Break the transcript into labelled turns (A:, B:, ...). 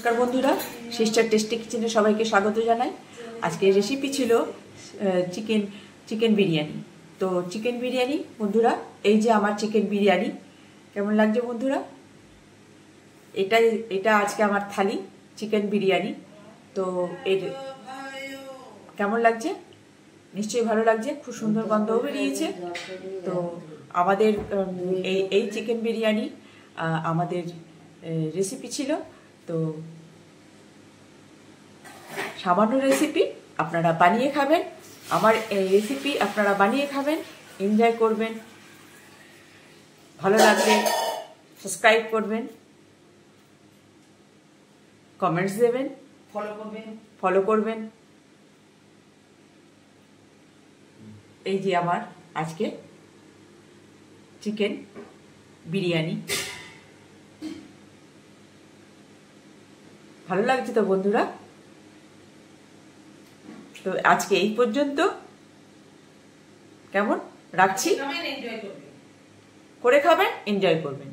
A: নমস্কার বন্ধুরা, sister tasty কিচেনে সবাইকে স্বাগত জানাই। আজকে রেসিপি ছিল চিকেন বিরিয়ানি। তো চিকেন বিরিয়ানি বন্ধুরা, এই যে আমার চিকেন বিরিয়ানি, কেমন লাগছে বন্ধুরা? এটা আজকে আমার থালি চিকেন বিরিয়ানি। তো এর কেমন লাগছে? নিশ্চয়ই ভালো লাগছে, খুব সুন্দর গন্ধও বেরিয়েছে। তো আমাদের এই চিকেন বিরিয়ানি আমাদের রেসিপি ছিল। তো সামান্য রেসিপি, আপনারা বানিয়ে খাবেন। আমার এই রেসিপি আপনারা বানিয়ে খাবেন, এনজয় করবেন। ভালো লাগলে সাবস্ক্রাইব করবেন, কমেন্টস দেবেন, ফলো করবেন। এই যে আমার আজকে চিকেন বিরিয়ানি, ভালো লাগছে তো বন্ধুরা? তো আজকে এই পর্যন্ত, কেমন রাখছি। করে খাবেন, এনজয় করবেন।